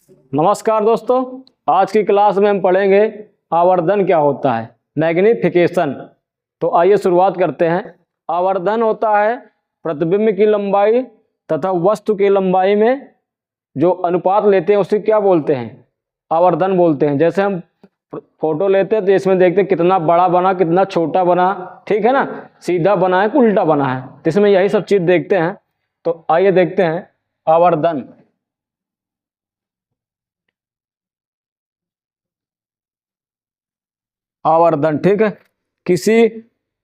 नमस्कार दोस्तों, आज की क्लास में हम पढ़ेंगे आवर्धन क्या होता है, मैग्निफिकेशन। तो आइए शुरुआत करते हैं। आवर्धन होता है प्रतिबिंब की लंबाई तथा वस्तु की लंबाई में जो अनुपात लेते हैं उसे क्या बोलते हैं, आवर्धन बोलते हैं। जैसे हम फोटो लेते हैं तो इसमें देखते हैं कितना बड़ा बना, कितना छोटा बना, ठीक है ना, सीधा बना है कि उल्टा बना है, तो इसमें यही सब चीज देखते हैं। तो आइए देखते हैं आवर्धन। आवर्धन, ठीक है, किसी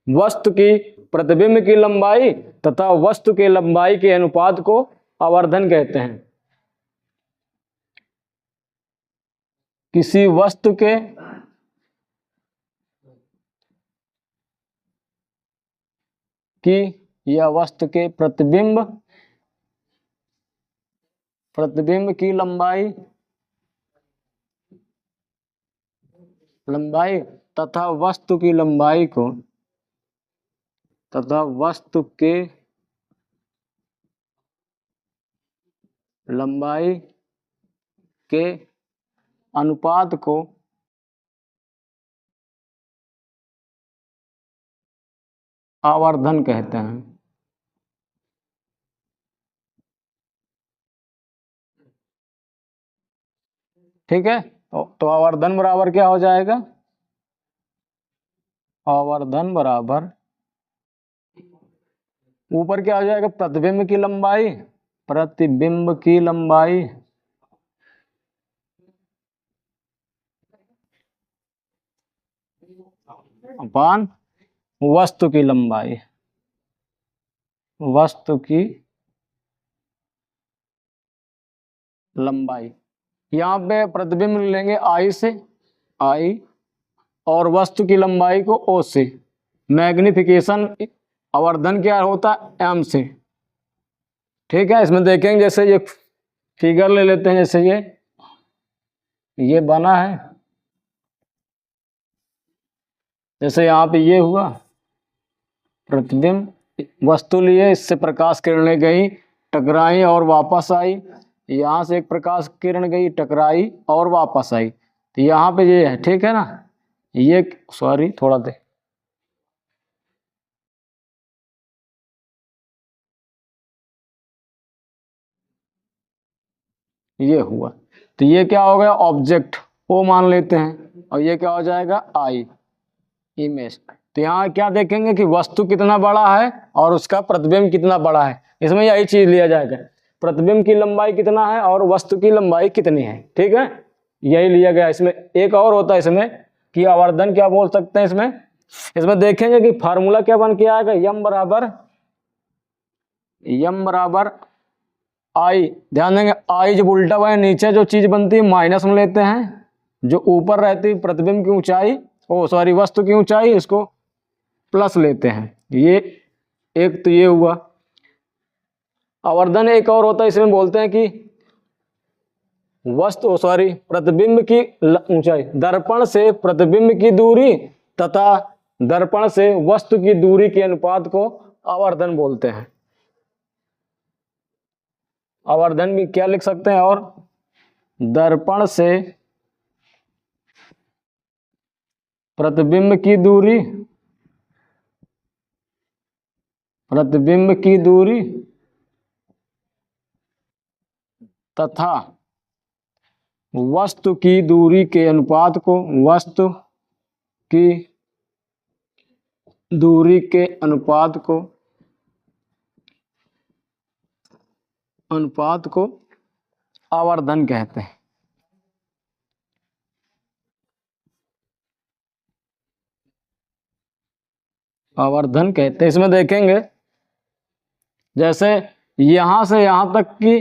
वस्तु की प्रतिबिंब की लंबाई तथा वस्तु की लंबाई के अनुपात को आवर्धन कहते हैं। किसी वस्तु के की या वस्तु के प्रतिबिंब की लंबाई तथा वस्तु की लंबाई को तथा वस्तु के लंबाई के अनुपात को आवर्धन कहते हैं। ठीक है, तो आवर्धन बराबर क्या हो जाएगा, आवर्धन बराबर ऊपर क्या हो जाएगा, प्रतिबिंब की लंबाई, प्रतिबिंब की लंबाई अपान वस्तु की लंबाई, वस्तु की लंबाई। यहाँ पे प्रतिबिंब लेंगे आई से, आई, और वस्तु की लंबाई को ओ से। मैग्निफिकेशन आवर्धन क्या होता है, एम से। ठीक है, इसमें देखेंगे जैसे ये फिगर ले लेते हैं, जैसे ये बना है, जैसे यहाँ पे ये हुआ प्रतिबिंब, वस्तु लिए, इससे प्रकाश किरणें गई, टकराई और वापस आई। यहाँ से एक प्रकाश किरण गई, टकराई और वापस आई, तो यहाँ पे ये है, ठीक है ना। ये सॉरी थोड़ा दे, ये हुआ, तो ये क्या हो गया, ऑब्जेक्ट ओ मान लेते हैं, और ये क्या हो जाएगा, आई, इमेज। तो यहाँ क्या देखेंगे कि वस्तु कितना बड़ा है और उसका प्रतिबिंब कितना बड़ा है, इसमें यही चीज लिया जाएगा, प्रतिबिंब की लंबाई कितना है और वस्तु की लंबाई कितनी है। ठीक है, यही लिया गया। इसमें एक और होता है इसमें कि आवर्धन क्या बोल सकते हैं इसमें, इसमें देखेंगे कि फार्मूला क्या बन के आएगा, यम बराबर आई। ध्यान देंगे आई जब उल्टा हुआ है, नीचे जो चीज बनती है माइनस में लेते हैं, जो ऊपर रहती है प्रतिबिंब की ऊंचाई, ओ सॉरी वस्तु की ऊंचाई, इसको प्लस लेते हैं। ये एक तो ये हुआ आवर्धन। एक और होता है, इसमें बोलते हैं कि वस्तु सॉरी प्रतिबिंब की ऊंचाई, दर्पण से प्रतिबिंब की दूरी तथा दर्पण से वस्तु की दूरी के अनुपात को आवर्धन बोलते हैं। आवर्धन भी क्या लिख सकते हैं, और दर्पण से प्रतिबिंब की दूरी, प्रतिबिंब की दूरी तथा वस्तु की दूरी के अनुपात को, वस्तु की दूरी के अनुपात को आवर्धन कहते हैं। आवर्धन कहते हैं। इसमें देखेंगे जैसे यहां से यहां तक की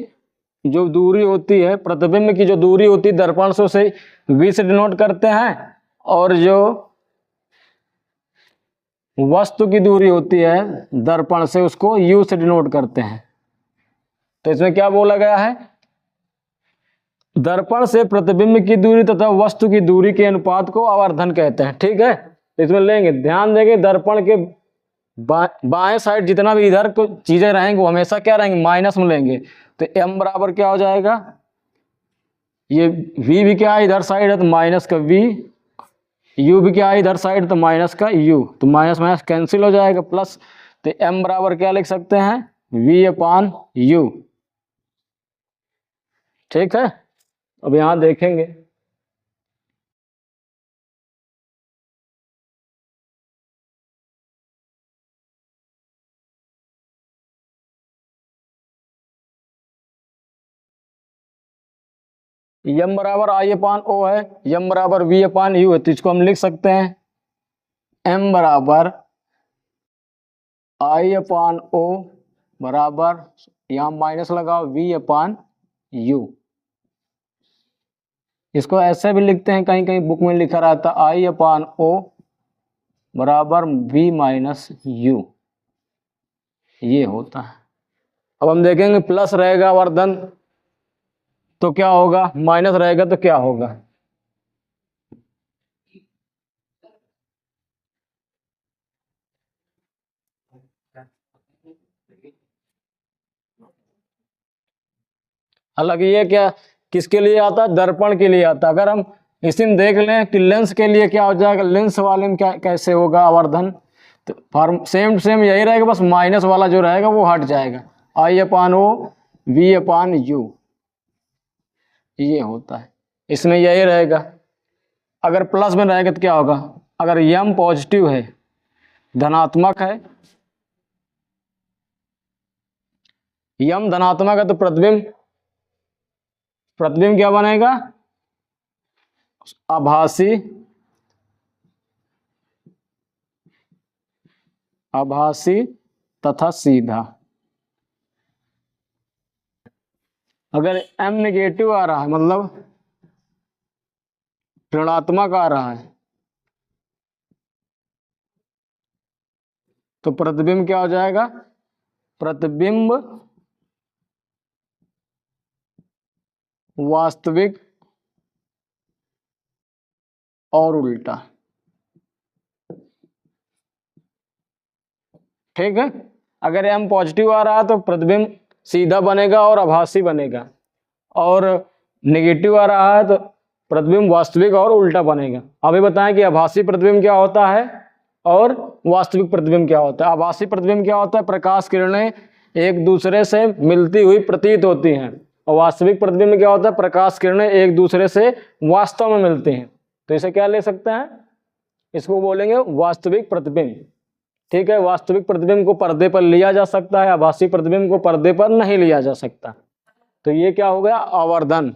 जो दूरी होती है, प्रतिबिंब की जो दूरी होती है, दर्पण से उसे v से डिनोट करते हैं, और जो वस्तु की दूरी होती है दर्पण से उसको u से डिनोट करते हैं। तो इसमें क्या बोला गया है, दर्पण से प्रतिबिंब की दूरी तथा वस्तु की दूरी के अनुपात को आवर्धन कहते हैं। ठीक है, तो इसमें लेंगे, ध्यान देंगे दर्पण के बाएं साइड जितना भी इधर को चीजें रहेंगे वो हमेशा क्या रहेंगे, माइनस में लेंगे। तो m बराबर क्या हो जाएगा, ये v भी क्या है इधर साइड है तो माइनस का v, u भी क्या है इधर साइड तो माइनस का u, तो माइनस माइनस कैंसिल हो जाएगा प्लस, तो m बराबर क्या लिख सकते हैं v अपान u। ठीक है, अब यहाँ देखेंगे m बराबर i अपान o है, m बराबर v अपान u है, तो इसको हम लिख सकते हैं m बराबर i अपान o बराबर, यहाँ माइनस लगाओ v अपान u। इसको ऐसे भी लिखते हैं, कहीं कहीं बुक में लिखा रहता i अपान o बराबर v माइनस u, ये होता है। अब हम देखेंगे प्लस रहेगा आवर्धन तो क्या होगा, माइनस रहेगा तो क्या होगा। हालांकि ये क्या किसके लिए आता है, दर्पण के लिए आता है। अगर हम इसी में देख लें कि लेंस के लिए क्या हो जाएगा, लेंस वाले में क्या कैसे होगा आवर्धन, तो फॉर्म सेम सेम यही रहेगा, बस माइनस वाला जो रहेगा वो हट जाएगा, आई अपान ओ वी अपान यू, ये होता है। इसमें यही रहेगा। अगर प्लस में रहेगा तो क्या होगा, अगर यम पॉजिटिव है धनात्मक है, यम धनात्मक है तो प्रतिबिंब क्या बनेगा, आभासी तथा सीधा। अगर m नेगेटिव आ रहा है मतलब ऋणात्मक आ रहा है तो प्रतिबिंब क्या हो जाएगा, प्रतिबिंब वास्तविक और उल्टा। ठीक है, अगर m पॉजिटिव आ रहा है तो प्रतिबिंब सीधा बनेगा और आभासी बनेगा, और नेगेटिव आ रहा है तो प्रतिबिंब वास्तविक और उल्टा बनेगा। अभी बताएं कि आभासी प्रतिबिंब क्या होता है और वास्तविक प्रतिबिंब क्या होता है। आभासी प्रतिबिंब क्या होता है, प्रकाश किरणें एक दूसरे से मिलती हुई प्रतीत होती हैं, और वास्तविक प्रतिबिंब क्या होता है, प्रकाश किरणें एक दूसरे से वास्तव में मिलती हैं। तो इसे क्या ले सकते हैं, इसको बोलेंगे वास्तविक प्रतिबिंब। ठीक है, वास्तविक प्रतिबिंब को पर्दे पर लिया जा सकता है, आभासी प्रतिबिंब को पर्दे पर नहीं लिया जा सकता। तो ये क्या हो गया, आवर्धन।